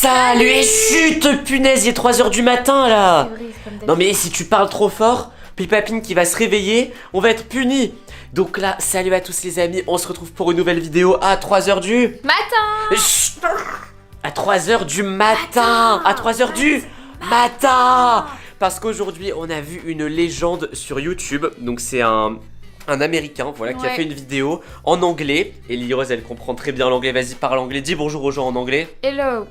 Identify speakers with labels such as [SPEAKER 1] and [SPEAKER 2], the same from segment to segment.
[SPEAKER 1] Salut et chut, punaise, il est 3h du matin là.
[SPEAKER 2] C'est vrai, c'est comme
[SPEAKER 1] Non mais si tu parles trop fort, Pépapine qui va se réveiller, on va être puni. Donc là, salut à tous les amis, on se retrouve pour une nouvelle vidéo à 3h du...
[SPEAKER 2] matin.
[SPEAKER 1] Chut, à 3h du matin. À 3h du matin. Parce qu'aujourd'hui, on a vu une légende sur YouTube. Donc c'est un américain, voilà, qui a fait une vidéo en anglais. Et Lirose, elle comprend très bien l'anglais. Vas-y, parle anglais. Dis bonjour aux gens en anglais.
[SPEAKER 2] Hello.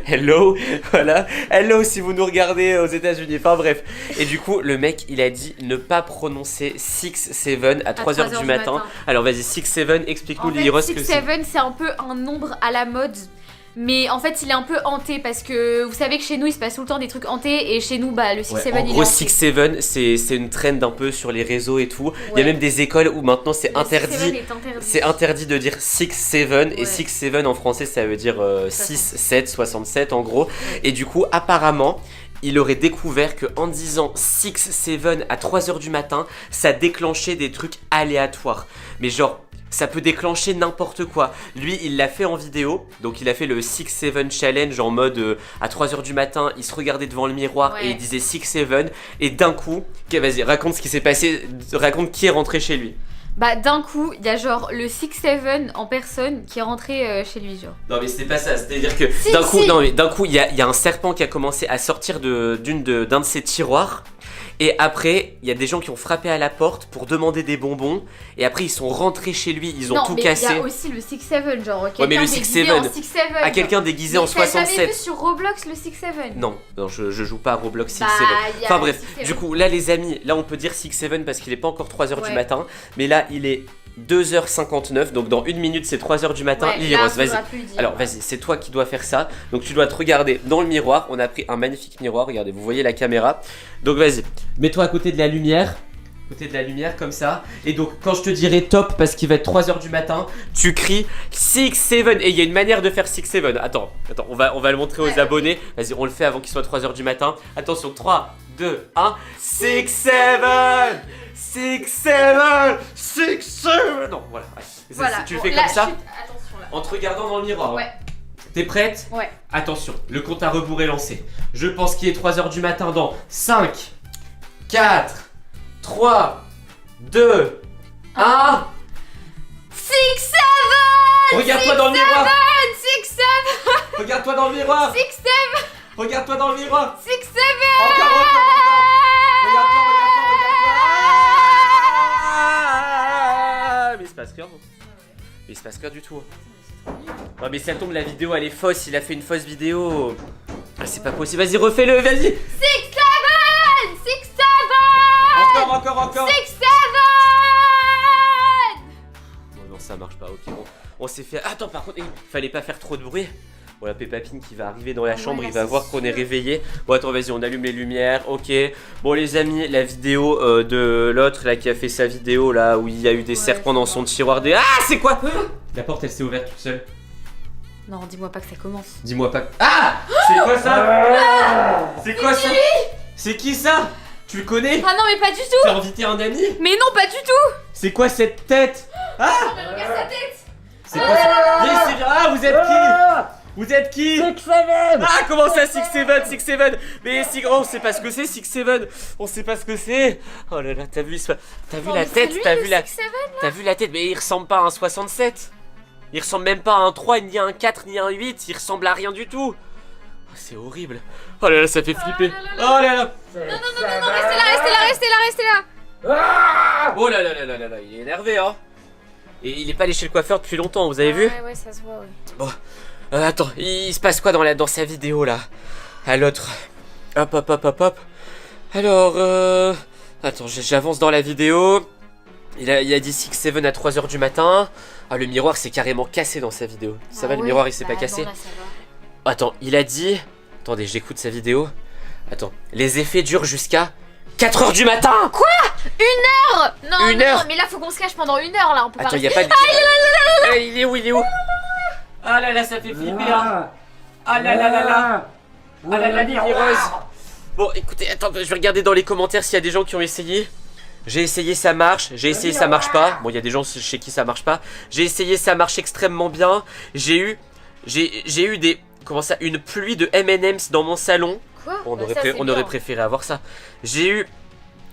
[SPEAKER 1] Hello, voilà. Hello si vous nous regardez aux États-Unis. Enfin bref. Et du coup, le mec, il a dit ne pas prononcer 6-7 à 3h du matin. Alors vas-y, 6-7, explique-nous, Lirose, ce que c'est.
[SPEAKER 2] 6-7, c'est un peu un nombre à la mode. Mais en fait, il est un peu hanté parce que vous savez que chez nous, il se passe tout le temps des trucs hantés. Et chez nous, bah, le 6-7,
[SPEAKER 1] en
[SPEAKER 2] il est
[SPEAKER 1] gros,
[SPEAKER 2] hanté.
[SPEAKER 1] 6-7, c'est une trend un peu sur les réseaux et tout. Il y a même des écoles où maintenant c'est interdit.
[SPEAKER 2] 6-7 est interdit.
[SPEAKER 1] C'est interdit de dire 6-7. Et 6-7 en français, ça veut dire 6-7, 67 en gros. Et du coup, apparemment, il aurait découvert que en disant 6-7 à 3h du matin, ça déclenchait des trucs aléatoires. Mais genre... ça peut déclencher n'importe quoi. Lui, il l'a fait en vidéo. Donc il a fait le 6-7 challenge en mode à 3h du matin, il se regardait devant le miroir et il disait 6-7. Et d'un coup, vas-y, raconte ce qui s'est passé, raconte qui est rentré chez lui.
[SPEAKER 2] Bah d'un coup, il y a genre le 6-7 en personne qui est rentré chez lui, genre.
[SPEAKER 1] Non mais c'est pas ça, c'est-à-dire que d'un coup, il y a un serpent qui a commencé à sortir d'un de ses tiroirs. Et après, il y a des gens qui ont frappé à la porte pour demander des bonbons. Et après, ils sont rentrés chez lui, ils ont tout cassé.
[SPEAKER 2] Il y a aussi le 6-7, genre quelqu'un
[SPEAKER 1] mais le
[SPEAKER 2] déguisé
[SPEAKER 1] 6-7,
[SPEAKER 2] en 6-7.
[SPEAKER 1] à quelqu'un déguisé en 67.
[SPEAKER 2] T'as jamais vu sur Roblox le 6-7?
[SPEAKER 1] Non, je joue pas à Roblox 6-7.
[SPEAKER 2] Enfin
[SPEAKER 1] bref, du coup, là les amis, là on peut dire 6-7 parce qu'il est pas encore 3h du matin. Mais là, il est 2h59, donc dans une minute c'est 3h du matin. Lirose, vas-y. Alors vas-y, c'est toi qui dois faire ça. Donc tu dois te regarder dans le miroir. On a pris un magnifique miroir, regardez, vous voyez la caméra. Donc vas-y, mets-toi à côté de la lumière. Comme ça. Et donc quand je te dirai top parce qu'il va être 3h du matin, tu cries 6-7. Et il y a une manière de faire 6-7. Attends, on va le montrer aux abonnés. Vas-y, on le fait avant qu'il soit 3h du matin. Attention, 3, 2, 1. 6-7. 6-7. 6-7. Non, voilà. Tu le fais comme ça.
[SPEAKER 2] Attention là.
[SPEAKER 1] En te regardant dans le miroir.
[SPEAKER 2] Ouais.
[SPEAKER 1] T'es prête?
[SPEAKER 2] Ouais.
[SPEAKER 1] Attention, le compte à rebours est lancé. Je pense qu'il est 3h du matin dans 5, 4, 3, 2, 1.
[SPEAKER 2] 6-7.
[SPEAKER 1] Regarde-toi dans le miroir.
[SPEAKER 2] 6-7.
[SPEAKER 1] Regarde-toi dans le miroir.
[SPEAKER 2] 6-7.
[SPEAKER 1] Regarde-toi dans le miroir.
[SPEAKER 2] 6-7.
[SPEAKER 1] Encore. Regarde-toi. Mais il se passe rien. Mais il se passe rien du tout. Non mais ça tombe, la vidéo elle est fausse, il a fait une fausse vidéo. Ah, c'est pas possible, vas-y refais-le, vas-y.
[SPEAKER 2] 6-7. 6-7.
[SPEAKER 1] Encore.
[SPEAKER 2] 6-7.
[SPEAKER 1] Non, ça marche pas, ok, bon. On s'est fait... Attends, par contre, il fallait pas faire trop de bruit. Voilà, Pépapine qui va arriver dans la chambre, il va voir qu'on est réveillé. Bon, attends, vas-y, on allume les lumières, ok. Bon, les amis, la vidéo de l'autre, là, qui a fait sa vidéo, là, où il y a eu des serpents dans son tiroir. Ah, c'est quoi? La porte, elle s'est ouverte toute seule.
[SPEAKER 2] Non, dis-moi pas que ça commence.
[SPEAKER 1] Dis-moi pas... Ah! C'est quoi ça? C'est quoi ça? C'est qui ça? Tu le connais?
[SPEAKER 2] Ah non, mais pas du tout.
[SPEAKER 1] T'as invité un ami?
[SPEAKER 2] Mais non, pas du tout.
[SPEAKER 1] C'est quoi cette tête? Ah!
[SPEAKER 2] Non, mais regarde sa tête.
[SPEAKER 1] C'est quoi ça? Ah, vous êtes qui? Vous êtes qui? 6-7. Ah, comment ça 6-7? Mais si grand, on sait pas ce que c'est 6-7. On sait pas ce que c'est. Oh là là, t'as vu la tête? T'as vu la tête? Mais il ressemble pas à un 67. Il ressemble même pas à un 3, ni à un 4, ni à un 8. Il ressemble à rien du tout. Oh, c'est horrible. Oh là là, ça fait flipper. Oh là là.
[SPEAKER 2] Non, restez là.
[SPEAKER 1] Oh là là, il est énervé, hein. Et il est pas allé chez le coiffeur depuis longtemps, vous avez vu?
[SPEAKER 2] Ouais, ça se voit, ouais.
[SPEAKER 1] Bon, attends, il se passe quoi dans sa vidéo là? À l'autre. Hop. Alors, attends, j'avance dans la vidéo. Il a dit 6-7 à 3h du matin. Ah, le miroir s'est carrément cassé dans sa vidéo. Ça va, le miroir il s'est pas cassé?
[SPEAKER 2] Non, là, ça va.
[SPEAKER 1] Attends, il a dit... Attendez, j'écoute sa vidéo. Attends, les effets durent jusqu'à 4h du matin.
[SPEAKER 2] Quoi? 1 heure? Non,
[SPEAKER 1] Une heure?
[SPEAKER 2] non, mais là faut qu'on se cache pendant 1 heure là, on peut pas
[SPEAKER 1] Attends,
[SPEAKER 2] rester.
[SPEAKER 1] y a pas de... Il est où? Ah là là, ça fait flipper, hein. Ah là là. Ah là là, Lirose. Bon, écoutez, attends, je vais regarder dans les commentaires s'il y a des gens qui ont essayé. J'ai essayé, ça marche. J'ai essayé, ça marche pas. Bon, il y a des gens chez qui ça marche pas. J'ai essayé, ça marche extrêmement bien. J'ai eu des Comment ça? Une pluie de M&M's dans mon salon.
[SPEAKER 2] Quoi?
[SPEAKER 1] On aurait préféré avoir ça. J'ai eu...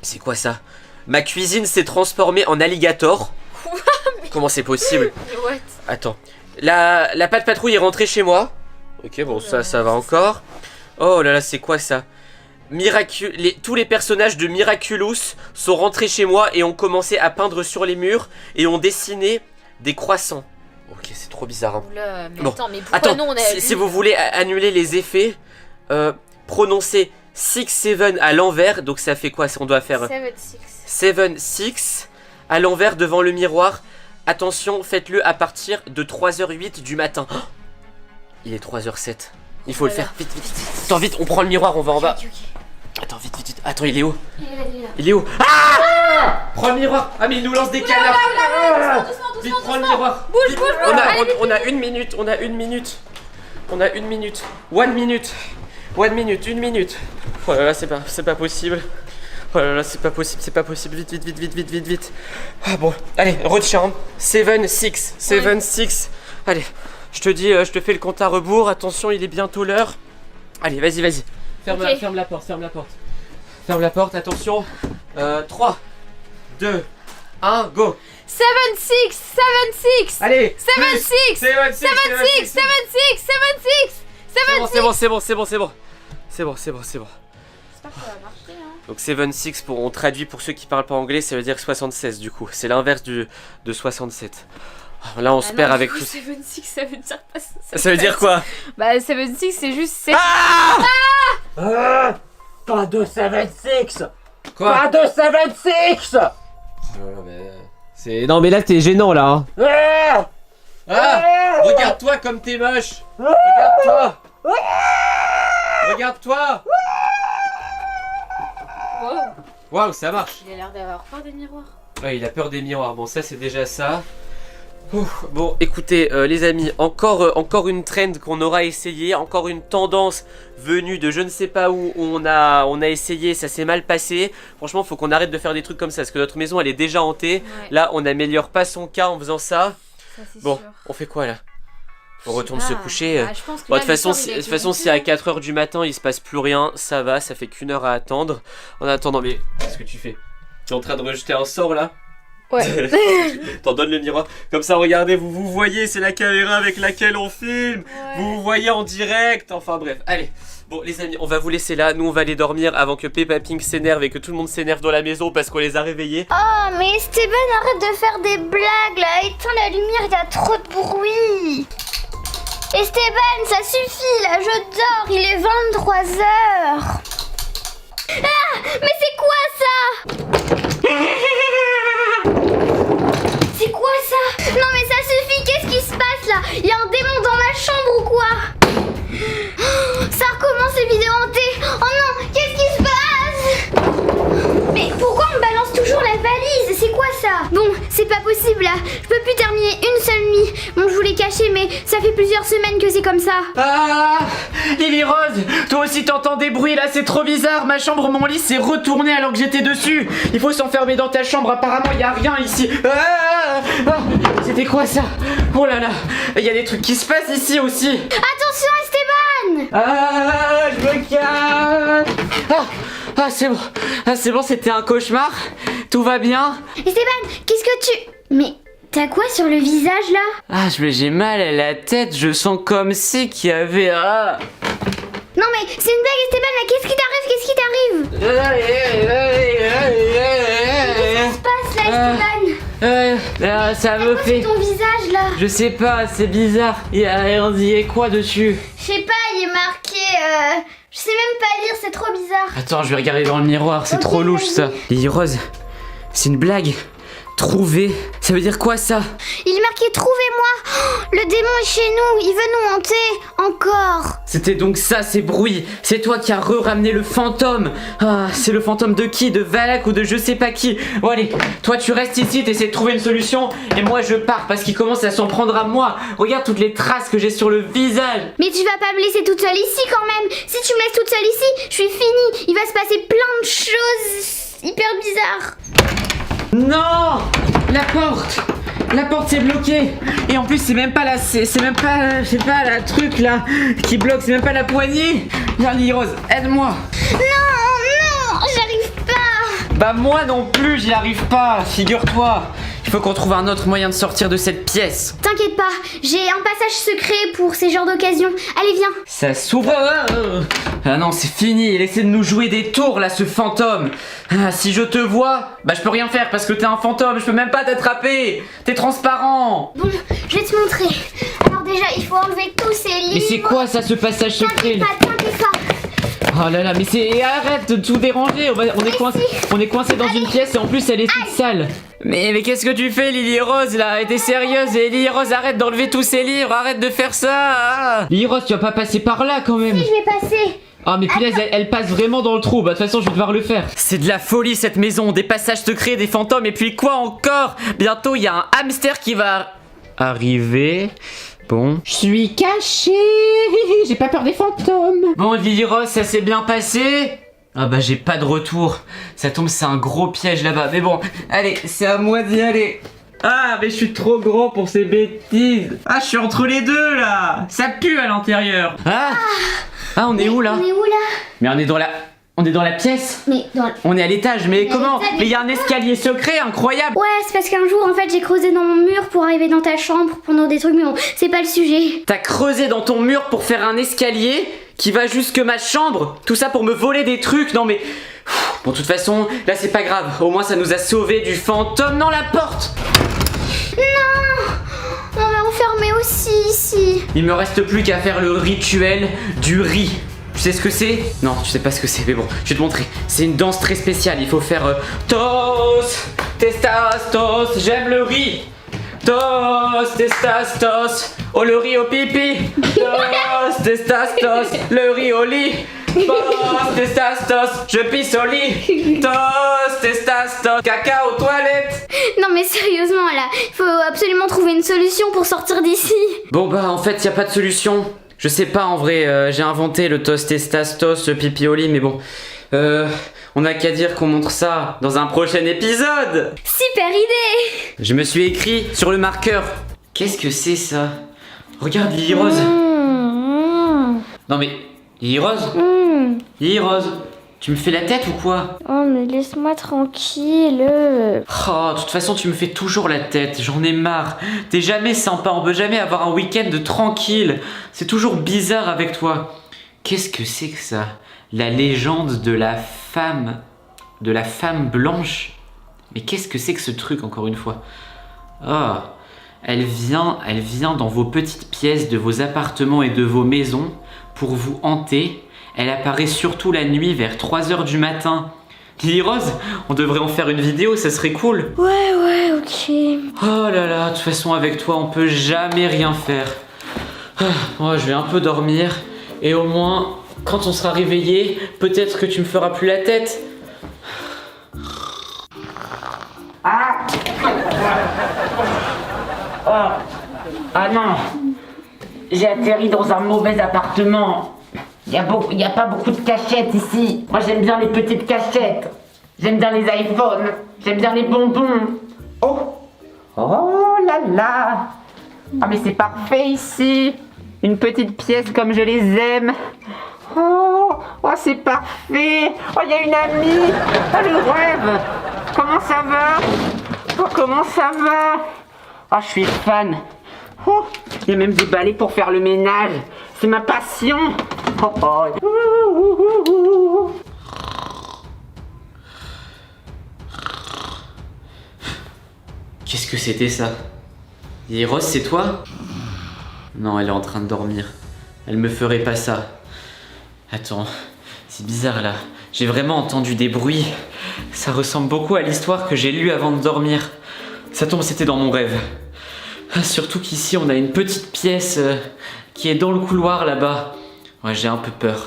[SPEAKER 1] C'est quoi ça? Ma cuisine s'est transformée en alligator. Comment c'est possible?
[SPEAKER 2] What?
[SPEAKER 1] Attends. La patte patrouille est rentrée chez moi. Ok, bon, ça va encore. Oh là là, c'est quoi ça? Tous les personnages de Miraculous sont rentrés chez moi et ont commencé à peindre sur les murs et ont dessiné des croissants. Ok, c'est trop bizarre. Hein.
[SPEAKER 2] Oula, mais
[SPEAKER 1] bon.
[SPEAKER 2] attends, mais pourquoi nous on a
[SPEAKER 1] si vous voulez annuler les effets, prononcez 6-7 à l'envers. Donc ça fait quoi? On doit faire 7-6 à l'envers devant le miroir. Attention, faites-le à partir de 3h08 du matin. Oh, il est 3h07. Il faut le faire. Vite, vite, vite. Attends, vite, on prend le miroir, on va en bas.
[SPEAKER 2] Okay.
[SPEAKER 1] Attends, vite, vite, vite. Attends, il est où?
[SPEAKER 2] Il est là.
[SPEAKER 1] Il est où? Ah! Prends le miroir. Ah, mais il nous lance des canards.
[SPEAKER 2] Doucement,
[SPEAKER 1] vite, prends le miroir.
[SPEAKER 2] Bouge.
[SPEAKER 1] On a une minute. On a une minute. One minute. Une minute. Oh là là, c'est pas possible. Oh là là, c'est pas possible. Vite. Ah bon, allez, recharge. 7-6. Allez, je te dis, je te fais le compte à rebours. Attention, il est bientôt l'heure. Allez, vas-y. Ferme la porte, attention. 3, 2, 1, go.
[SPEAKER 2] 7-6.
[SPEAKER 1] Allez.
[SPEAKER 2] 7-6.
[SPEAKER 1] C'est bon.
[SPEAKER 2] J'espère que ça va marcher, hein.
[SPEAKER 1] Donc 7-6, on traduit pour ceux qui parlent pas anglais, ça veut dire 76 du coup. C'est l'inverse de 67. Là on se perd avec tout.
[SPEAKER 2] 7-6, ça veut dire pas ça.
[SPEAKER 1] Ça veut dire quoi?
[SPEAKER 2] Bah 7-6 c'est juste 7.
[SPEAKER 3] Pas de 7-6.
[SPEAKER 1] Quoi?
[SPEAKER 3] Pas de 7-6.
[SPEAKER 1] Non mais là t'es gênant là.
[SPEAKER 3] Ah,
[SPEAKER 1] Regarde-toi comme t'es moche. Regarde-toi.
[SPEAKER 2] Wow.
[SPEAKER 1] Waouh, ça marche.
[SPEAKER 2] Il a l'air d'avoir peur des miroirs.
[SPEAKER 1] Ouais, il a peur des miroirs. Bon, ça c'est déjà ça. Bon, écoutez, les amis, encore une trend qu'on aura essayé, encore une tendance venue de je ne sais pas où on a essayé, ça s'est mal passé. Franchement, faut qu'on arrête de faire des trucs comme ça, parce que notre maison, elle est déjà hantée. Ouais. Là, on n'améliore pas son cas en faisant ça. Bon, sûr. On fait quoi là? On retourne se coucher.
[SPEAKER 2] Bah, bon,
[SPEAKER 1] de toute façon, si à 4h du matin, il se passe plus rien, ça va, ça fait qu'1 heure à attendre. En attendant, mais qu'est-ce que tu fais? Tu es en train de rejeter un sort là?
[SPEAKER 2] Ouais.
[SPEAKER 1] T'en donnes le miroir. Comme ça, regardez, vous voyez, c'est la caméra avec laquelle on filme. Ouais. Vous voyez en direct. Enfin bref, allez. Bon les amis, on va vous laisser là. Nous, on va aller dormir avant que Peppa Pig s'énerve et que tout le monde s'énerve dans la maison parce qu'on les a réveillés.
[SPEAKER 4] Oh, mais Steven, arrête de faire des blagues là. Éteins la lumière, il y a trop de bruit. Esteban, ça suffit là, je dors, il est 23h. Ah, mais c'est quoi ça? C'est quoi ça? Non mais ça suffit, qu'est-ce qui se passe là? Il y a un démon dans ma chambre ou quoi? Ça recommence les vidéos hantées. Oh non, qu'est-ce qui se passe? Mais pourquoi on me balance toujours la valise? C'est quoi ça? Bon, c'est pas possible là. Je peux plus terminer une seule nuit. Bon, je voulais cacher, mais ça fait plusieurs semaines que c'est comme ça.
[SPEAKER 3] Ah, Lily Rose, toi aussi t'entends des bruits là, c'est trop bizarre. Ma chambre, mon lit s'est retourné alors que j'étais dessus. Il faut s'enfermer dans ta chambre, apparemment il y a rien ici. C'était quoi ça? Oh là là, il y a des trucs qui se passent ici aussi.
[SPEAKER 4] Attention Esteban!
[SPEAKER 3] Ah, je me calme. C'est bon, c'était un cauchemar. Tout va bien.
[SPEAKER 4] Esteban, qu'est-ce que tu... Mais t'as quoi sur le visage là?
[SPEAKER 3] J'ai mal à la tête, je sens comme si qu'il y avait...
[SPEAKER 4] Non mais c'est une blague Esteban là, qu'est-ce qui t'arrive? Qu'est-ce qui se passe là Esteban?
[SPEAKER 3] Ça me fait...
[SPEAKER 4] ton visage là?
[SPEAKER 3] Je sais pas, c'est bizarre. Il y a quoi dessus?
[SPEAKER 4] Je sais pas, il est marqué... Je sais même pas lire, c'est trop bizarre.
[SPEAKER 3] Attends, je vais regarder dans le miroir, c'est trop louche ça. Lily Rose, c'est une blague. Trouver, ça veut dire quoi ça?
[SPEAKER 4] Il est marqué trouvez-moi. Oh, le démon est chez nous, il veut nous hanter. Encore.
[SPEAKER 3] C'était donc ça ces bruits. C'est toi qui as ramené le fantôme. C'est le fantôme de qui? De Valak ou de je sais pas qui? Bon allez, toi tu restes ici, t'essaies de trouver une solution. Et moi je pars parce qu'il commence à s'en prendre à moi. Regarde toutes les traces que j'ai sur le visage.
[SPEAKER 4] Mais tu vas pas me laisser toute seule ici quand même. Si tu me laisses toute seule ici, je suis finie. Il va se passer plein de choses hyper bizarres.
[SPEAKER 3] Non! La porte! La porte s'est bloquée. Et en plus c'est même pas la, c'est même pas, je sais pas, la truc là qui bloque, c'est même pas la poignée. Viens Lily Rose, aide-moi.
[SPEAKER 4] Non, j'arrive pas.
[SPEAKER 3] Bah moi non plus, j'y arrive pas, figure-toi. Il faut qu'on trouve un autre moyen de sortir de cette pièce.
[SPEAKER 4] T'inquiète pas, j'ai un passage secret pour ces genres d'occasions. Allez, viens.
[SPEAKER 3] Ça s'ouvre. Ah non, c'est fini, il essaie de nous jouer des tours là, ce fantôme. Ah, si je te vois, bah je peux rien faire parce que t'es un fantôme, je peux même pas t'attraper. T'es transparent.
[SPEAKER 4] Bon, je vais te montrer. Alors déjà, il faut enlever tous ces livres.
[SPEAKER 3] Mais c'est quoi ça, ce passage secret?
[SPEAKER 4] T'inquiète pas.
[SPEAKER 3] Oh là là, mais c'est... Arrête de tout déranger, on est coincé dans une pièce et en plus elle est toute sale. Mais qu'est-ce que tu fais Lily Rose là? T'es sérieuse? Et Lily Rose, arrête d'enlever tous ces livres, arrête de faire ça. Lily Rose, tu vas pas passer par là quand même.
[SPEAKER 4] Si, je vais passer.
[SPEAKER 3] Ah mais punaise, elle passe vraiment dans le trou. Bah de toute façon je vais devoir le faire. C'est de la folie cette maison, des passages secrets, des fantômes et puis quoi encore? Bientôt il y a un hamster qui va arriver. Bon. Je suis caché. J'ai pas peur des fantômes. Bon Lily Rose, ça s'est bien passé? Ah bah j'ai pas de retour. Ça tombe, c'est un gros piège là-bas. Mais bon, allez, c'est à moi d'y aller. Ah mais je suis trop gros pour ces bêtises. Ah je suis entre les deux là. Ça pue à l'intérieur. Ah on est où là?
[SPEAKER 4] On est où là?
[SPEAKER 3] Mais on est dans la pièce.
[SPEAKER 4] Mais dans...
[SPEAKER 3] On est à l'étage, mais comment? Mais il y a un escalier secret incroyable.
[SPEAKER 4] Ouais, c'est parce qu'un jour en fait j'ai creusé dans mon mur pour arriver dans ta chambre pour prendre des trucs, mais bon, c'est pas le sujet.
[SPEAKER 3] T'as creusé dans ton mur pour faire un escalier qui va jusque ma chambre? Tout ça pour me voler des trucs? Non mais... Bon, de toute façon, là c'est pas grave. Au moins ça nous a sauvés du fantôme. Non, la porte!
[SPEAKER 4] Non! On va enfermer aussi ici.
[SPEAKER 3] Il me reste plus qu'à faire le rituel du riz. Tu sais ce que c'est? Non, tu sais pas ce que c'est, mais bon, je vais te montrer. C'est une danse très spéciale. Il faut faire tos, testastos, j'aime le riz. Tos, testastos, oh le riz au pipi. Tos, testastos, le riz au lit. Tos, testastos, je pisse au lit. Tos, testastos, caca aux toilettes.
[SPEAKER 4] Non mais sérieusement là, il faut absolument trouver une solution pour sortir d'ici.
[SPEAKER 3] Bon bah en fait y a pas de solution. Je sais pas en vrai, j'ai inventé le tos testastos, le pipi au lit, mais bon, on a qu'à dire qu'on montre ça dans un prochain épisode.
[SPEAKER 4] Super idée.
[SPEAKER 3] Je me suis écrit sur le marqueur. Qu'est-ce que c'est ça? Regarde Lily Rose. Non mais, Lily Rose? Lily Rose, tu me fais la tête ou quoi?
[SPEAKER 4] Oh mais laisse-moi tranquille.
[SPEAKER 3] Oh, de toute façon tu me fais toujours la tête, j'en ai marre. T'es jamais sympa, on peut jamais avoir un week-end tranquille. C'est toujours bizarre avec toi. Qu'est-ce que c'est que ça? La légende de la femme blanche? Mais qu'est-ce que c'est que ce truc encore une fois? Oh, elle vient dans vos petites pièces de vos appartements et de vos maisons pour vous hanter. Elle apparaît surtout la nuit vers 3h du matin. Lily Rose, on devrait en faire une vidéo, ça serait cool.
[SPEAKER 4] Ouais, ok.
[SPEAKER 3] Oh là là, de toute façon avec toi on peut jamais rien faire. Moi je vais un peu dormir et au moins quand on sera réveillé, peut-être que tu me feras plus la tête. Ah non, j'ai atterri dans un mauvais appartement. Il y a pas beaucoup de cachettes ici. Moi j'aime bien les petites cachettes. J'aime bien les iPhones. J'aime bien les bonbons. Oh là là. Ah mais c'est parfait ici. Une petite pièce comme je les aime. Oh c'est parfait. Oh il y a une amie. Oh le rêve. Comment ça va? Oh je suis fan. Oh, il y a même des balais pour faire le ménage. C'est ma passion. Qu'est-ce que c'était ça? Et Rose, c'est toi? Non, elle est en train de dormir. Elle me ferait pas ça. Attends, c'est bizarre là. J'ai vraiment entendu des bruits. Ça ressemble beaucoup à l'histoire que j'ai lue avant de dormir. Ça tombe, c'était dans mon rêve. Surtout qu'ici on a une petite pièce qui est dans le couloir là-bas. Ouais, j'ai un peu peur.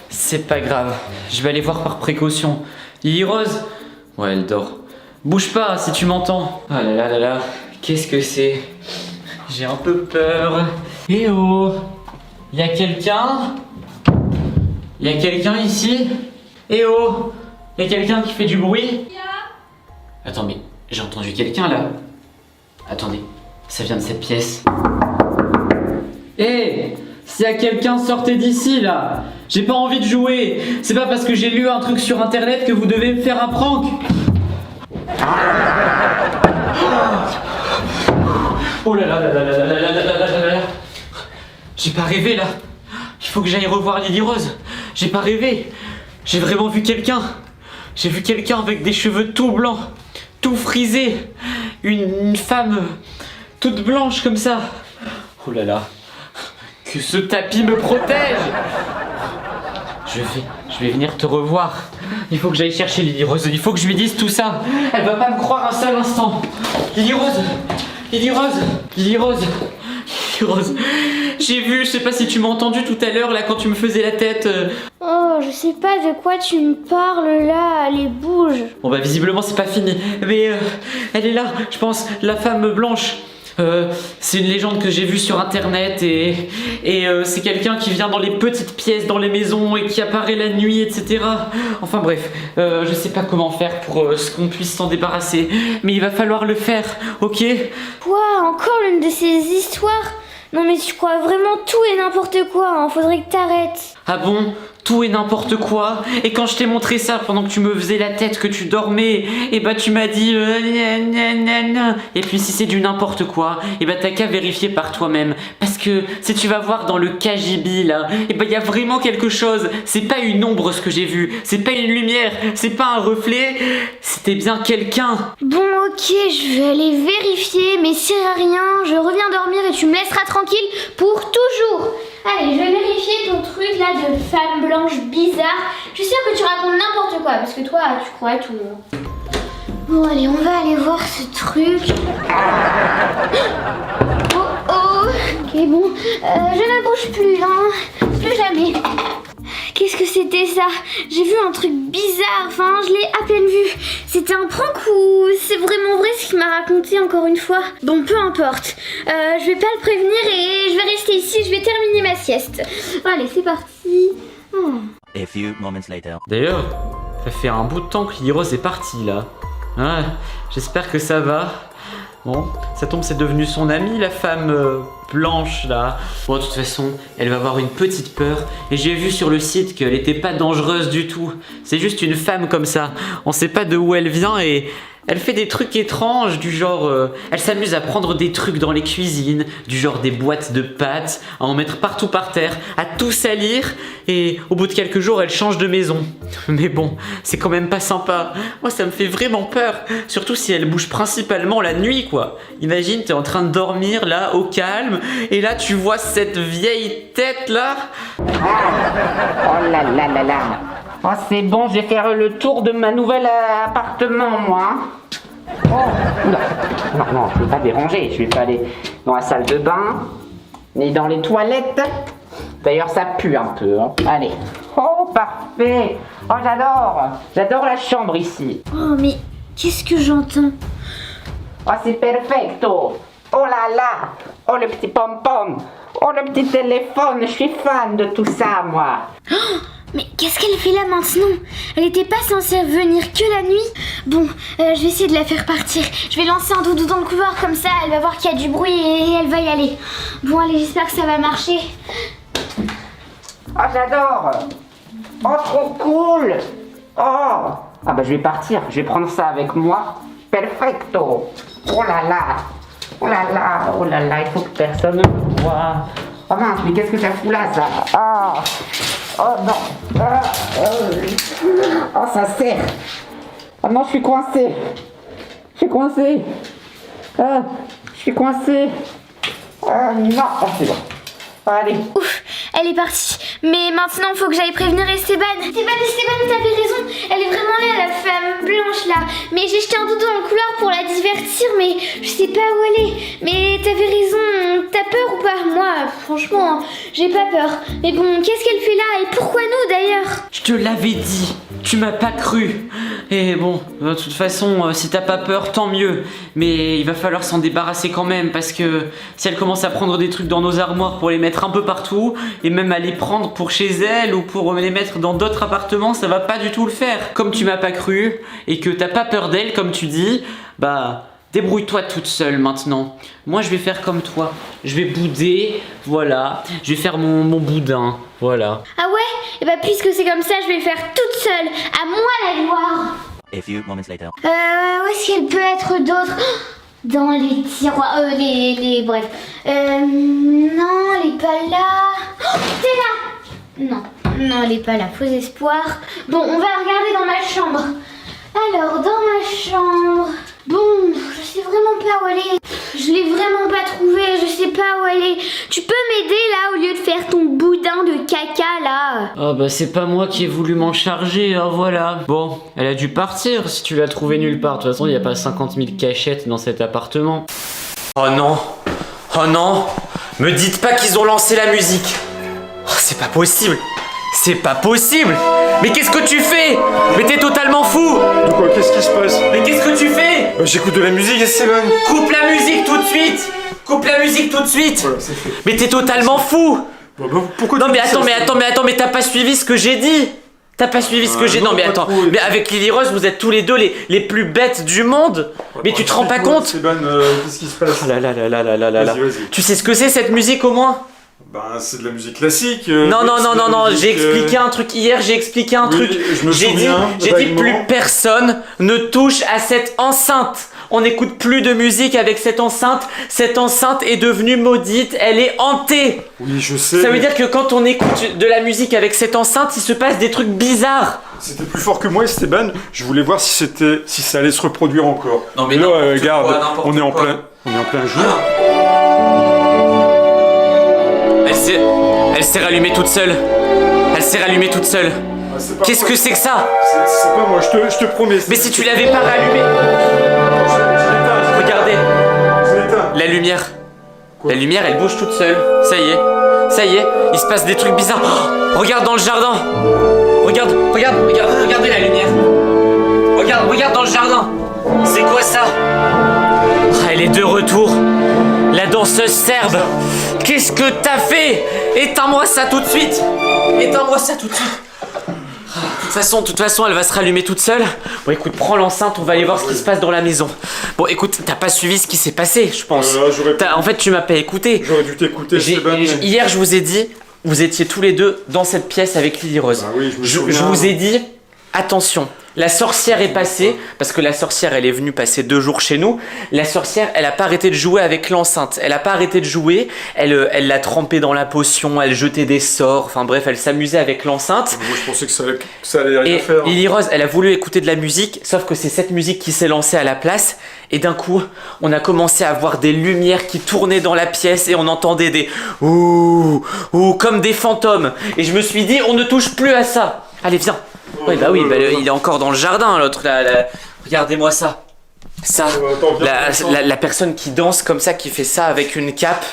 [SPEAKER 3] C'est pas grave, je vais aller voir par précaution. Lily Rose? Ouais, elle dort. Bouge pas si tu m'entends. Ah là là là là, qu'est-ce que c'est? J'ai un peu peur. Eh oh, y'a quelqu'un? Y'a quelqu'un ici? Eh oh, y'a quelqu'un qui fait du bruit? Attends, mais j'ai entendu quelqu'un là. Attendez, ça vient de cette pièce. Hé, s'il y a quelqu'un, sortez d'ici là. J'ai pas envie de jouer. C'est pas parce que j'ai lu un truc sur internet que vous devez me faire un prank. Oh là là là là là là là là là là là là. J'ai pas rêvé là. Il faut que j'aille revoir Lily Rose. J'ai pas rêvé. J'ai vraiment vu quelqu'un. J'ai vu quelqu'un avec des cheveux tout blancs, tout frisés. Une femme toute blanche comme ça. Oh là là. Que ce tapis me protège. Je vais venir te revoir. Il faut que j'aille chercher Lily Rose. Il faut que je lui dise tout ça. Elle va pas me croire un seul instant. Lily Rose. Lily Rose. Lily Rose. Lily Rose. J'ai vu, je sais pas si tu m'as entendu tout à l'heure là quand tu me faisais la tête.
[SPEAKER 4] Oh, je sais pas de quoi tu me parles là, allez bouge.
[SPEAKER 3] Bon bah visiblement c'est pas fini. Mais elle est là, je pense, la femme blanche. C'est une légende que j'ai vue sur internet et c'est quelqu'un qui vient dans les petites pièces, dans les maisons et qui apparaît la nuit, etc. Enfin bref, je sais pas comment faire pour qu'on puisse s'en débarrasser, mais il va falloir le faire, ok?
[SPEAKER 4] Quoi, encore l'une de ces histoires? Non mais tu crois vraiment tout et n'importe quoi, hein, faudrait que t'arrêtes.
[SPEAKER 3] Ah bon? Tout et n'importe quoi. Et quand je t'ai montré ça pendant que tu me faisais la tête, que tu dormais, et bah tu m'as dit et puis si c'est du n'importe quoi, et bah t'as qu'à vérifier par toi-même. Parce que si tu vas voir dans le KGB là, et bah y a vraiment quelque chose. C'est pas une ombre ce que j'ai vu, c'est pas une lumière, c'est pas un reflet, c'était bien quelqu'un.
[SPEAKER 4] Bon ok, je vais aller vérifier, mais si rien, je reviens dormir et tu me laisseras tranquille pour toujours. Allez, je vais vérifier ton truc là de femme blanche bizarre. Je suis sûre que tu racontes n'importe quoi, parce que toi, tu crois tout. Bon, allez, on va aller voir ce truc. Oh oh. Ok, bon, je ne bouge plus, hein. Plus jamais. Qu'est-ce que c'était ça? J'ai vu un truc bizarre, enfin je l'ai à peine vu. C'était un prank ou c'est vraiment vrai ce qu'il m'a raconté encore une fois? Bon, peu importe. Je vais pas le prévenir et je vais rester ici, je vais terminer ma sieste. Allez, c'est parti.
[SPEAKER 5] A few moments later.
[SPEAKER 3] D'ailleurs, ça fait un bout de temps que Lily Rose est partie là. Ouais, j'espère que ça va. Bon, ça tombe, c'est devenu son amie, la femme blanche là. Bon, de toute façon, elle va avoir une petite peur. Et j'ai vu sur le site qu'elle était pas dangereuse du tout. C'est juste une femme comme ça. On sait pas de où elle vient et elle fait des trucs étranges, du genre... elle s'amuse à prendre des trucs dans les cuisines, du genre des boîtes de pâtes, à en mettre partout par terre, à tout salir, et au bout de quelques jours, elle change de maison. Mais bon, c'est quand même pas sympa. Moi, ça me fait vraiment peur, surtout si elle bouge principalement la nuit, quoi. Imagine, t'es en train de dormir, là, au calme, et là, tu vois cette vieille tête, là.
[SPEAKER 6] Oh là là là là. Oh, c'est bon, je vais faire le tour de ma nouvel appartement, moi. Oh, oula. Non, je ne vais pas déranger. Je vais pas aller dans la salle de bain, ni dans les toilettes. D'ailleurs, ça pue un peu. Hein. Allez. Oh, parfait. Oh, j'adore la chambre ici.
[SPEAKER 4] Oh, mais qu'est-ce que j'entends?
[SPEAKER 6] Oh, c'est perfecto. Oh là là. Oh, le petit pom-pom. Oh, le petit téléphone. Je suis fan de tout ça, moi.
[SPEAKER 4] Oh, mais qu'est-ce qu'elle fait là maintenant? Elle était pas censée venir que la nuit? Bon, je vais essayer de la faire partir. Je vais lancer un doudou dans le couloir comme ça, elle va voir qu'il y a du bruit et elle va y aller. Bon, allez, j'espère que ça va marcher.
[SPEAKER 6] Oh, j'adore. Oh, trop cool. Oh. Ah bah je vais partir, je vais prendre ça avec moi. Perfecto. Oh là là. Oh là là, oh là là, il faut que personne ne me voie. Oh mince, mais qu'est-ce que ça fout là, ça? Ah. Oh non. Oh, ça serre. Oh non, je suis coincé. Je suis coincé. Ah, je suis coincé. Ah non. Oh, c'est bon. Allez.
[SPEAKER 4] Ouf, elle est partie. Mais maintenant, il faut que j'aille prévenir Esteban. Esteban, t'avais raison. Elle est vraiment là, la femme blanche là. Mais j'ai jeté un doudou dans le couloir pour la divertir, mais je sais pas où elle est. Mais t'avais raison. T'as peur ou pas? Moi, franchement, j'ai pas peur. Mais bon, qu'est-ce qu'elle fait là? Et pourquoi nous d'ailleurs?
[SPEAKER 3] Je te l'avais dit, tu m'as pas cru. Et bon, de toute façon, si t'as pas peur, tant mieux. Mais il va falloir s'en débarrasser quand même, parce que si elle commence à prendre des trucs dans nos armoires pour les mettre un peu partout, et même à les prendre pour chez elle ou pour les mettre dans d'autres appartements, ça va pas du tout le faire. Comme tu m'as pas cru, et que t'as pas peur d'elle, comme tu dis, bah Débrouille-toi toute seule maintenant. Moi, je vais faire comme toi. Je vais bouder, voilà. Je vais faire mon boudin, voilà.
[SPEAKER 4] Ah ouais? Et bah puisque c'est comme ça, je vais le faire toute seule. À moi la gloire.
[SPEAKER 5] A few moments later.
[SPEAKER 4] Où est-ce qu'elle peut être d'autre? Dans les tiroirs, bref. Non, elle est pas là. Oh, t'es là. Non, elle est pas là. Faux espoir. Bon, on va regarder dans ma chambre. Alors, dans ma chambre. Bon, je sais vraiment pas où elle est. Je l'ai vraiment pas trouvée. Je sais pas où elle est. Tu peux m'aider là au lieu de faire ton boudin de caca là?
[SPEAKER 3] Oh bah c'est pas moi qui ai voulu m'en charger, hein, voilà. Bon, elle a dû partir si tu l'as trouvée nulle part. De toute façon, il n'y a pas 50 000 cachettes dans cet appartement.
[SPEAKER 1] Oh non. Oh non. Me dites pas qu'ils ont lancé la musique. Oh, c'est pas possible. C'est pas possible. Mais qu'est-ce que tu fais? Mais t'es totalement fou.
[SPEAKER 7] De quoi? Qu'est-ce qui se passe?
[SPEAKER 1] Mais qu'est-ce que tu fais?
[SPEAKER 7] J'écoute de la musique, Esteban.
[SPEAKER 1] Coupe la musique tout de suite. Coupe la musique tout de suite.
[SPEAKER 7] Voilà, c'est fait.
[SPEAKER 1] Mais t'es totalement fou.
[SPEAKER 7] Bah, pourquoi
[SPEAKER 1] Non
[SPEAKER 7] tu
[SPEAKER 1] mais
[SPEAKER 7] dis ça,
[SPEAKER 1] attends, mais t'as pas suivi ce que j'ai dit. T'as pas suivi ce que j'ai...
[SPEAKER 7] non,
[SPEAKER 1] Non mais
[SPEAKER 7] pas
[SPEAKER 1] attends,
[SPEAKER 7] trop.
[SPEAKER 1] mais avec Lily Rose, vous êtes tous les deux les plus bêtes du monde. Mais tu te rends pas
[SPEAKER 7] Explique-moi,
[SPEAKER 1] compte?
[SPEAKER 7] Esteban, qu'est-ce qui se passe?
[SPEAKER 1] Oh là là là là là là là là.
[SPEAKER 7] Vas-y.
[SPEAKER 1] Tu sais ce que c'est cette musique au moins?
[SPEAKER 7] Ben, c'est de la musique classique.
[SPEAKER 1] Non,
[SPEAKER 7] c'est de la musique,
[SPEAKER 1] j'ai expliqué un truc hier, j'ai expliqué un
[SPEAKER 7] oui,
[SPEAKER 1] truc.
[SPEAKER 7] je me souviens,
[SPEAKER 1] J'ai dit
[SPEAKER 7] vaguement.
[SPEAKER 1] plus personne ne touche à cette enceinte. On n'écoute plus de musique avec cette enceinte. Cette enceinte est devenue maudite, elle est hantée.
[SPEAKER 7] Oui, je sais.
[SPEAKER 1] Ça veut
[SPEAKER 7] mais
[SPEAKER 1] dire que quand on écoute de la musique avec cette enceinte, il se passe des trucs bizarres.
[SPEAKER 7] C'était plus fort que moi, Esteban. Je voulais voir si ça allait se reproduire encore.
[SPEAKER 1] Non, mais
[SPEAKER 7] là,
[SPEAKER 1] n'importe
[SPEAKER 7] regarde,
[SPEAKER 1] quoi, n'importe
[SPEAKER 7] on est en
[SPEAKER 1] quoi.
[SPEAKER 7] plein jour.
[SPEAKER 1] Elle s'est rallumée toute seule. Elle s'est rallumée toute seule.
[SPEAKER 7] Ah, c'est pas
[SPEAKER 1] Qu'est-ce
[SPEAKER 7] moi.
[SPEAKER 1] que c'est que ça?
[SPEAKER 7] C'est pas moi, je te promets.
[SPEAKER 1] Mais si tu l'avais pas rallumée. Regardez,
[SPEAKER 7] Je l'éteins.
[SPEAKER 1] la lumière.
[SPEAKER 7] Quoi?
[SPEAKER 1] La lumière, elle bouge toute seule. Ça y est, il se passe des trucs bizarres. Oh, regarde dans le jardin. Regardez la lumière. Regarde dans le jardin. C'est quoi ça? Ah, elle est de retour. La danseuse serbe. Qu'est-ce que t'as fait? Éteins-moi ça tout de suite. De toute façon, elle va se rallumer toute seule. Bon, écoute, prends l'enceinte, on va aller voir ce qui se passe dans la maison. Bon, écoute, t'as pas suivi ce qui s'est passé, je pense. En fait, tu m'as pas écouté.
[SPEAKER 7] J'aurais dû t'écouter, Esteban.
[SPEAKER 1] Hier, je vous ai dit, vous étiez tous les deux dans cette pièce avec Lily Rose.
[SPEAKER 7] Ah oui, je me
[SPEAKER 1] je
[SPEAKER 7] souviens.
[SPEAKER 1] vous ai dit, attention. La sorcière est passée, parce que la sorcière elle est venue passer 2 jours chez nous. La sorcière elle a pas arrêté de jouer avec l'enceinte. Elle a pas arrêté de jouer, elle l'a trempée dans la potion, elle jetait des sorts, enfin bref, elle s'amusait avec l'enceinte.
[SPEAKER 7] Moi, je pensais que ça allait rien
[SPEAKER 1] Et
[SPEAKER 7] faire.
[SPEAKER 1] Lily Rose, elle a voulu écouter de la musique, sauf que c'est cette musique qui s'est lancée à la place. Et d'un coup, on a commencé à voir des lumières qui tournaient dans la pièce et on entendait des ouh, ouh, comme des fantômes. Et je me suis dit, on ne touche plus à ça. Allez, viens. Oui, bah oui, il est encore dans le jardin, l'autre. Regardez-moi ça. Ça,
[SPEAKER 7] Attends, viens,
[SPEAKER 1] la personne qui danse comme ça, qui fait ça avec une cape,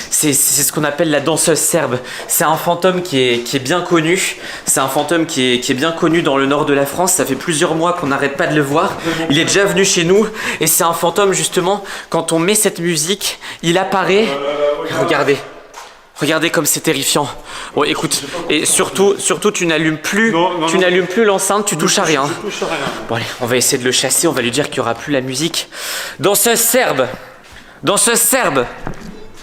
[SPEAKER 1] c'est ce qu'on appelle la danseuse serbe. C'est un fantôme qui est bien connu. C'est un fantôme qui est bien connu dans le nord de la France. Ça fait plusieurs mois qu'on n'arrête pas de le voir. Il est déjà venu chez nous. Et c'est un fantôme, justement, quand on met cette musique, il apparaît. Regardez comme c'est terrifiant. Bon, écoute, et surtout, tu n'allumes plus, n'allumes plus l'enceinte, tu touches à rien.
[SPEAKER 7] Je touche à rien.
[SPEAKER 1] Bon allez, on va essayer de le chasser, on va lui dire qu'il n'y aura plus la musique. Danseuse serbe,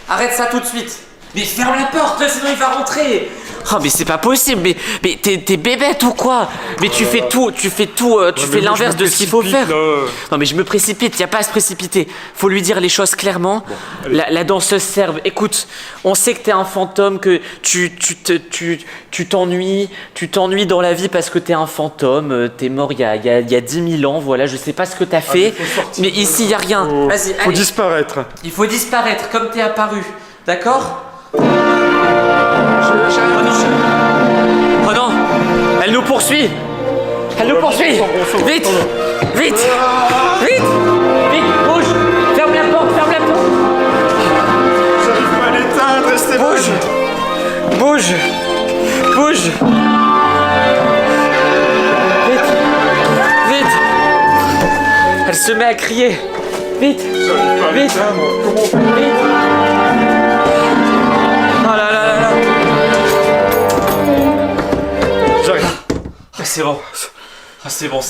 [SPEAKER 1] arrête ça tout de suite. Mais ferme la porte, sinon il va rentrer. Oh mais c'est pas possible, mais t'es bébête ou quoi? Mais tu fais tout, tu fais l'inverse de ce qu'il faut faire. Non mais je me précipite, y a pas à se précipiter. Faut lui dire les choses clairement. La danseuse serbe, écoute, on sait que t'es un fantôme, que tu t'ennuies dans la vie parce que t'es un fantôme. T'es mort il y a 10 000 ans, voilà, je sais pas ce que t'as fait. Mais ici y a rien. Vas-y,
[SPEAKER 7] Faut
[SPEAKER 1] allez.
[SPEAKER 7] disparaître.
[SPEAKER 1] Il faut disparaître comme t'es apparu, d'accord? Oh non, elle nous poursuit. Vite, bouge. Ferme la porte.
[SPEAKER 7] J'arrive pas à l'éteindre, Esteban.
[SPEAKER 1] Bouge. Vite. Elle se met à crier. Vite.
[SPEAKER 7] J'arrive pas à
[SPEAKER 1] Vite.
[SPEAKER 7] l'éteindre. Comment on fait?
[SPEAKER 1] Vite. Oh là là. J'arrive. Ah, c'est bon. Ah, c'est bon.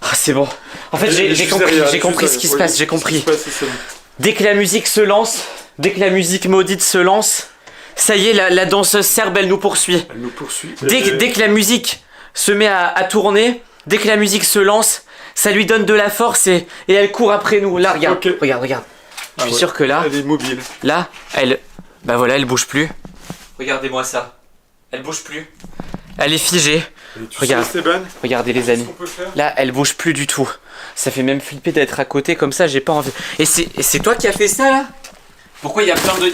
[SPEAKER 1] Ah, c'est bon.
[SPEAKER 3] En fait, j'ai compris ce qui se passe, j'ai compris. Dès que la musique se lance, dès que la musique maudite se lance, ça y est, la danseuse serbe, elle nous poursuit.
[SPEAKER 7] Elle nous poursuit.
[SPEAKER 3] Dès que la musique se met à tourner, dès que la musique se lance, ça lui donne de la force et elle court après nous. Là, regarde,
[SPEAKER 7] Okay.
[SPEAKER 3] regarde. Je suis sûr que là,
[SPEAKER 7] elle est mobile.
[SPEAKER 3] là, bah voilà, elle bouge plus. Regardez-moi ça. Elle bouge plus. Elle est figée. Regarde.
[SPEAKER 7] Sais, Esteban,
[SPEAKER 3] Regardez les amis. Là, elle bouge plus du tout. Ça fait même flipper d'être à côté comme ça, j'ai pas envie. Et c'est toi qui as fait ça là? Pourquoi il y a plein de...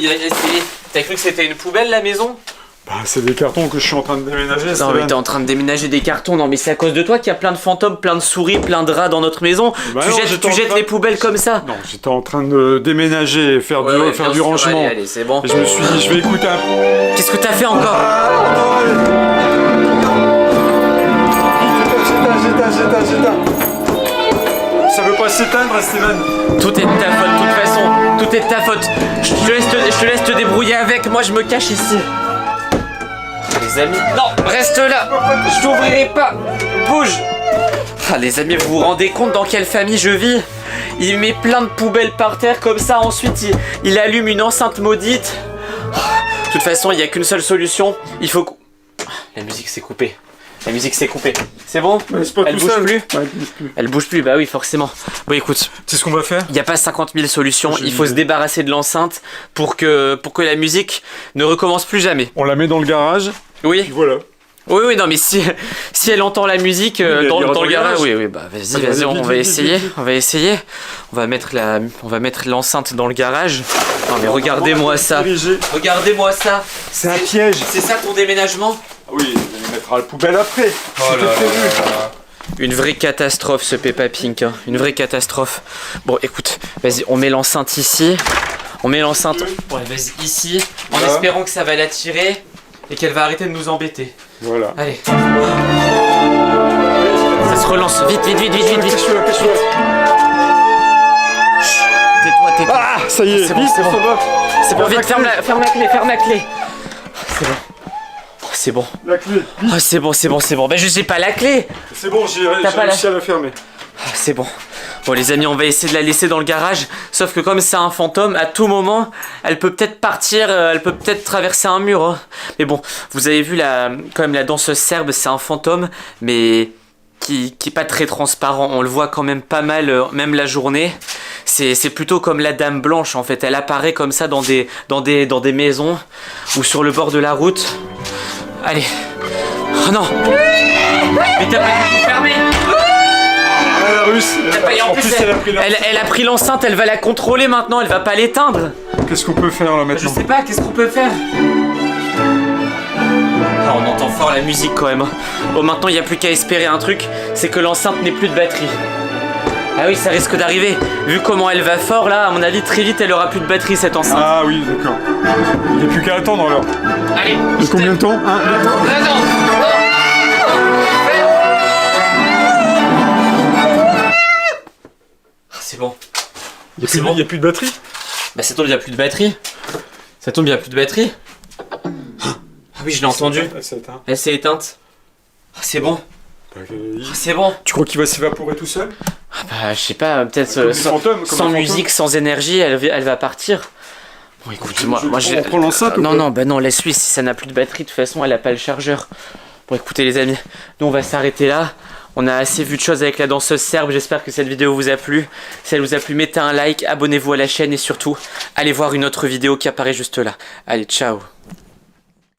[SPEAKER 3] T'as cru que c'était une poubelle la maison?
[SPEAKER 7] Bah, c'est des cartons que je suis en train de déménager.
[SPEAKER 3] Non mais t'es en train de déménager des cartons, non mais c'est à cause de toi qu'il y a plein de fantômes, plein de souris, plein de rats dans notre maison.
[SPEAKER 7] Bah
[SPEAKER 3] tu
[SPEAKER 7] non,
[SPEAKER 3] jettes les poubelles comme ça.
[SPEAKER 7] Non, j'étais en train de déménager et faire du rangement.
[SPEAKER 3] Allez, c'est bon.
[SPEAKER 7] Et je me suis dit, je vais écouter un...
[SPEAKER 3] Qu'est-ce que t'as fait encore?
[SPEAKER 7] J'éteins. Ça veut pas s'éteindre, Esteban.
[SPEAKER 3] Tout est de ta faute, de toute façon. Tout est de ta faute. Je te laisse te débrouiller avec, moi je me cache ici. Les amis, non, reste là. Je t'ouvrirai pas. Bouge. Ah, les amis, vous vous rendez compte dans quelle famille je vis? Il met plein de poubelles par terre comme ça, ensuite il allume une enceinte maudite. De toute façon, il n'y a qu'une seule solution. Il faut... La musique s'est coupée. La musique s'est coupée. C'est bon? Elle bouge plus?
[SPEAKER 7] Ouais, elle bouge plus.
[SPEAKER 3] Elle bouge plus, bah oui, forcément. Bon, écoute.
[SPEAKER 7] C'est ce qu'on va faire?
[SPEAKER 3] Il n'y a pas 50 000 solutions. Il faut se débarrasser de l'enceinte pour que la musique ne recommence plus jamais.
[SPEAKER 7] On la met dans le garage.
[SPEAKER 3] Oui.
[SPEAKER 7] Voilà.
[SPEAKER 3] Oui, non, mais si elle entend la musique dans le garage, oui, bah vas-y, on va essayer. On va essayer. On va mettre l'enceinte dans le garage. Non, mais regardez-moi ça. Regardez-moi ça.
[SPEAKER 7] C'est un piège.
[SPEAKER 3] C'est ça ton déménagement?
[SPEAKER 7] Oui, on mettra la poubelle après. C'était prévu.
[SPEAKER 3] Une vraie catastrophe ce Peppa Pink, hein. Une vraie catastrophe. Bon, écoute, vas-y, on met l'enceinte ici. On met l'enceinte, ouais, vas-y, ici, en espérant que ça va l'attirer et qu'elle va arrêter de nous embêter.
[SPEAKER 7] Voilà.
[SPEAKER 3] Allez. Ça se relance, vite.
[SPEAKER 7] Cache-le.
[SPEAKER 3] Tais-toi.
[SPEAKER 7] Ah, ça y est,
[SPEAKER 3] C'est bon. C'est bon, vite, ferme la clé. C'est bon.
[SPEAKER 7] La clé.
[SPEAKER 3] Ah, c'est bon. Ben, je sais pas la clé.
[SPEAKER 7] C'est bon, j'ai réussi à la fermer.
[SPEAKER 3] Ah, c'est bon. Bon, les amis, on va essayer de la laisser dans le garage. Sauf que comme c'est un fantôme, à tout moment, elle peut peut-être partir, elle peut peut-être traverser un mur. Hein. Mais bon, vous avez vu quand même la danseuse serbe, c'est un fantôme, mais qui est pas très transparent. On le voit quand même pas mal, même la journée. C'est plutôt comme la Dame Blanche en fait. Elle apparaît comme ça dans des maisons ou sur le bord de la route. Allez. Oh non. Mais t'as pas tout fermé.
[SPEAKER 7] La russe.
[SPEAKER 3] En plus, elle a pris l'enceinte, elle va la contrôler maintenant, elle va pas l'éteindre.
[SPEAKER 7] Qu'est-ce qu'on peut faire là maintenant?
[SPEAKER 3] Je sais pas, qu'est-ce qu'on peut faire? Ah, on entend fort la musique quand même. Bon, maintenant il n'y a plus qu'à espérer un truc, c'est que l'enceinte n'ait plus de batterie. Ah oui, ça risque d'arriver. Vu comment elle va fort là, à mon avis très vite elle aura plus de batterie cette enceinte.
[SPEAKER 7] Ah oui, d'accord. Il n'y a plus qu'à attendre alors.
[SPEAKER 3] Allez.
[SPEAKER 7] Et combien de temps?
[SPEAKER 3] C'est bon.
[SPEAKER 7] Il n'y a plus de batterie?
[SPEAKER 3] Bah ça tombe, il n'y a plus de batterie. Ah oui, je l'ai entendu. Elle s'est éteinte. Ah, c'est bon. C'est bon.
[SPEAKER 7] Tu crois qu'il va s'évaporer tout seul?
[SPEAKER 3] Bah je sais pas, peut-être sans musique, sans énergie, elle va partir. Bon écoute, moi j'ai...
[SPEAKER 7] On prend l'enceinte ou
[SPEAKER 3] Non, bah non, laisse-lui, si ça n'a plus de batterie, de toute façon elle a pas le chargeur. Bon écoutez les amis, nous on va s'arrêter là. On a assez vu de choses avec la danseuse serbe, j'espère que cette vidéo vous a plu. Si elle vous a plu, mettez un like, abonnez-vous à la chaîne et surtout, allez voir une autre vidéo qui apparaît juste là. Allez, ciao.